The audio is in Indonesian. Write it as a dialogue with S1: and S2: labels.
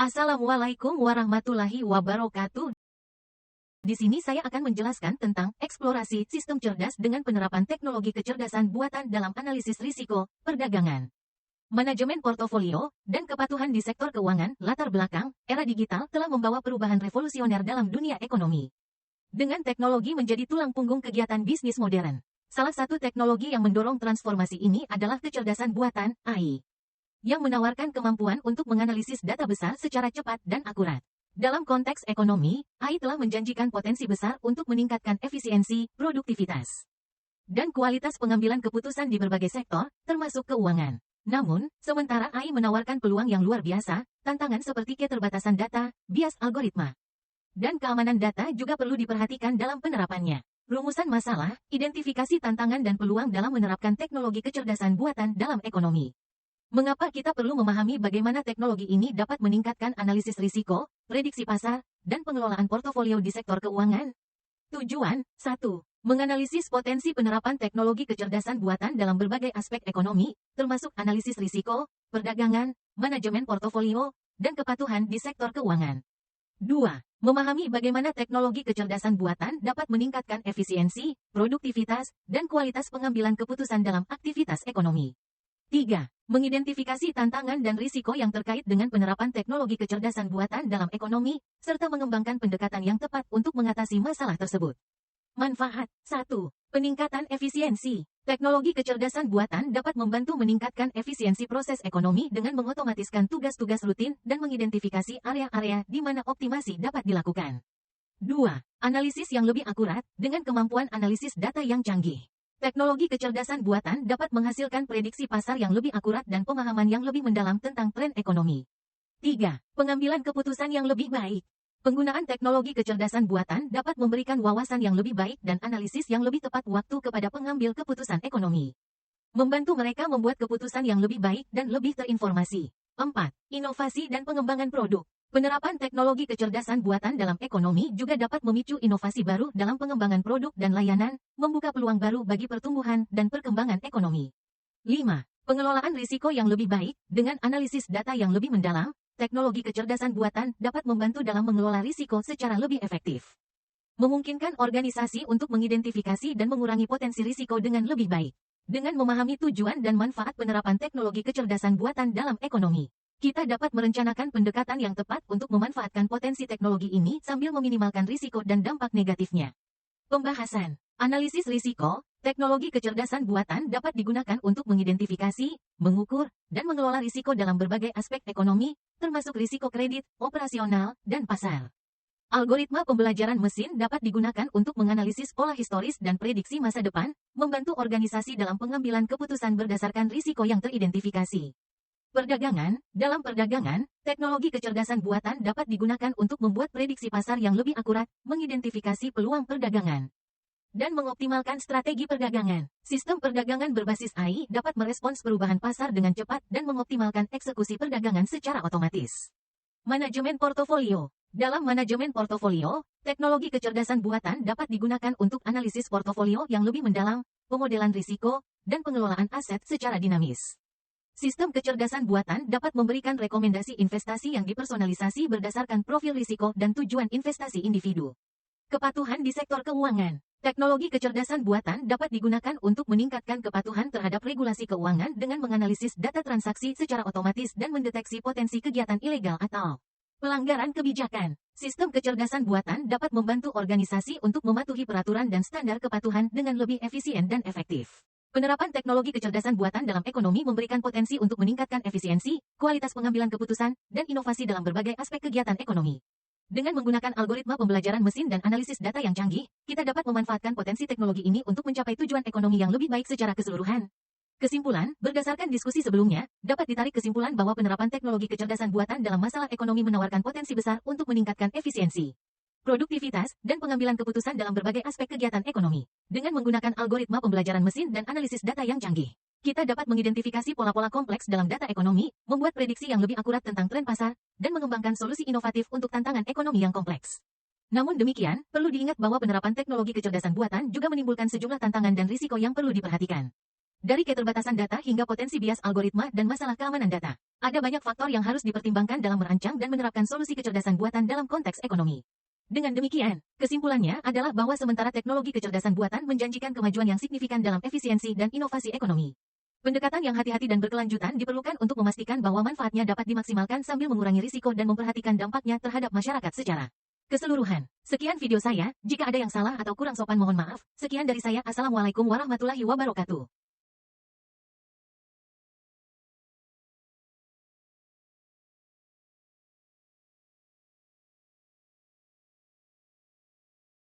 S1: Assalamualaikum warahmatullahi wabarakatuh. Di sini saya akan menjelaskan tentang eksplorasi sistem cerdas dengan penerapan teknologi kecerdasan buatan dalam analisis risiko, perdagangan, manajemen portofolio, dan kepatuhan di sektor keuangan. Latar belakang, era digital telah membawa perubahan revolusioner dalam dunia ekonomi. Dengan teknologi menjadi tulang punggung kegiatan bisnis modern. Salah satu teknologi yang mendorong transformasi ini adalah kecerdasan buatan, AI, yang menawarkan kemampuan untuk menganalisis data besar secara cepat dan akurat. Dalam konteks ekonomi, AI telah menjanjikan potensi besar untuk meningkatkan efisiensi, produktivitas, dan kualitas pengambilan keputusan di berbagai sektor, termasuk keuangan. Namun, sementara AI menawarkan peluang yang luar biasa, tantangan seperti keterbatasan data, bias algoritma, dan keamanan data juga perlu diperhatikan dalam penerapannya. Rumusan masalah, identifikasi tantangan dan peluang dalam menerapkan teknologi kecerdasan buatan dalam ekonomi. Mengapa kita perlu memahami bagaimana teknologi ini dapat meningkatkan analisis risiko, prediksi pasar, dan pengelolaan portofolio di sektor keuangan? Tujuan, 1. Menganalisis potensi penerapan teknologi kecerdasan buatan dalam berbagai aspek ekonomi, termasuk analisis risiko, perdagangan, manajemen portofolio, dan kepatuhan di sektor keuangan. 2. Memahami bagaimana teknologi kecerdasan buatan dapat meningkatkan efisiensi, produktivitas, dan kualitas pengambilan keputusan dalam aktivitas ekonomi. 3. Mengidentifikasi tantangan dan risiko yang terkait dengan penerapan teknologi kecerdasan buatan dalam ekonomi, serta mengembangkan pendekatan yang tepat untuk mengatasi masalah tersebut. Manfaat 1. Peningkatan efisiensi. Teknologi kecerdasan buatan dapat membantu meningkatkan efisiensi proses ekonomi dengan mengotomatiskan tugas-tugas rutin dan mengidentifikasi area-area di mana optimasi dapat dilakukan. 2. Analisis yang lebih akurat, dengan kemampuan analisis data yang canggih. Teknologi kecerdasan buatan dapat menghasilkan prediksi pasar yang lebih akurat dan pemahaman yang lebih mendalam tentang tren ekonomi. 3. Pengambilan keputusan yang lebih baik. Penggunaan teknologi kecerdasan buatan dapat memberikan wawasan yang lebih baik dan analisis yang lebih tepat waktu kepada pengambil keputusan ekonomi. Membantu mereka membuat keputusan yang lebih baik dan lebih terinformasi. 4. Inovasi dan pengembangan produk. Penerapan teknologi kecerdasan buatan dalam ekonomi juga dapat memicu inovasi baru dalam pengembangan produk dan layanan, membuka peluang baru bagi pertumbuhan dan perkembangan ekonomi. 5. Pengelolaan risiko yang lebih baik, dengan analisis data yang lebih mendalam, teknologi kecerdasan buatan dapat membantu dalam mengelola risiko secara lebih efektif. Memungkinkan organisasi untuk mengidentifikasi dan mengurangi potensi risiko dengan lebih baik. Dengan memahami tujuan dan manfaat penerapan teknologi kecerdasan buatan dalam ekonomi, kita dapat merencanakan pendekatan yang tepat untuk memanfaatkan potensi teknologi ini sambil meminimalkan risiko dan dampak negatifnya. Pembahasan. Analisis risiko. Teknologi kecerdasan buatan dapat digunakan untuk mengidentifikasi, mengukur, dan mengelola risiko dalam berbagai aspek ekonomi, termasuk risiko kredit, operasional, dan pasar. Algoritma pembelajaran mesin dapat digunakan untuk menganalisis pola historis dan prediksi masa depan, membantu organisasi dalam pengambilan keputusan berdasarkan risiko yang teridentifikasi. Perdagangan. Dalam perdagangan, teknologi kecerdasan buatan dapat digunakan untuk membuat prediksi pasar yang lebih akurat, mengidentifikasi peluang perdagangan, dan mengoptimalkan strategi perdagangan. Sistem perdagangan berbasis AI dapat merespons perubahan pasar dengan cepat dan mengoptimalkan eksekusi perdagangan secara otomatis. Manajemen portofolio. Dalam manajemen portofolio, teknologi kecerdasan buatan dapat digunakan untuk analisis portofolio yang lebih mendalam, pemodelan risiko, dan pengelolaan aset secara dinamis. Sistem kecerdasan buatan dapat memberikan rekomendasi investasi yang dipersonalisasi berdasarkan profil risiko dan tujuan investasi individu. Kepatuhan di sektor keuangan. Teknologi kecerdasan buatan dapat digunakan untuk meningkatkan kepatuhan terhadap regulasi keuangan dengan menganalisis data transaksi secara otomatis dan mendeteksi potensi kegiatan ilegal atau pelanggaran kebijakan. Sistem kecerdasan buatan dapat membantu organisasi untuk mematuhi peraturan dan standar kepatuhan dengan lebih efisien dan efektif. Penerapan teknologi kecerdasan buatan dalam ekonomi memberikan potensi untuk meningkatkan efisiensi, kualitas pengambilan keputusan, dan inovasi dalam berbagai aspek kegiatan ekonomi. Dengan menggunakan algoritma pembelajaran mesin dan analisis data yang canggih, kita dapat memanfaatkan potensi teknologi ini untuk mencapai tujuan ekonomi yang lebih baik secara keseluruhan. Kesimpulan, berdasarkan diskusi sebelumnya, dapat ditarik kesimpulan bahwa penerapan teknologi kecerdasan buatan dalam masalah ekonomi menawarkan potensi besar untuk meningkatkan efisiensi, produktivitas, dan pengambilan keputusan dalam berbagai aspek kegiatan ekonomi. Dengan menggunakan algoritma pembelajaran mesin dan analisis data yang canggih, kita dapat mengidentifikasi pola-pola kompleks dalam data ekonomi, membuat prediksi yang lebih akurat tentang tren pasar, dan mengembangkan solusi inovatif untuk tantangan ekonomi yang kompleks. Namun demikian, perlu diingat bahwa penerapan teknologi kecerdasan buatan juga menimbulkan sejumlah tantangan dan risiko yang perlu diperhatikan. Dari keterbatasan data hingga potensi bias algoritma dan masalah keamanan data, ada banyak faktor yang harus dipertimbangkan dalam merancang dan menerapkan solusi kecerdasan buatan dalam konteks ekonomi. Dengan demikian, kesimpulannya adalah bahwa sementara teknologi kecerdasan buatan menjanjikan kemajuan yang signifikan dalam efisiensi dan inovasi ekonomi, pendekatan yang hati-hati dan berkelanjutan diperlukan untuk memastikan bahwa manfaatnya dapat dimaksimalkan sambil mengurangi risiko dan memperhatikan dampaknya terhadap masyarakat secara keseluruhan. Sekian video saya, jika ada yang salah atau kurang sopan mohon maaf. Sekian dari saya, Assalamualaikum warahmatullahi wabarakatuh.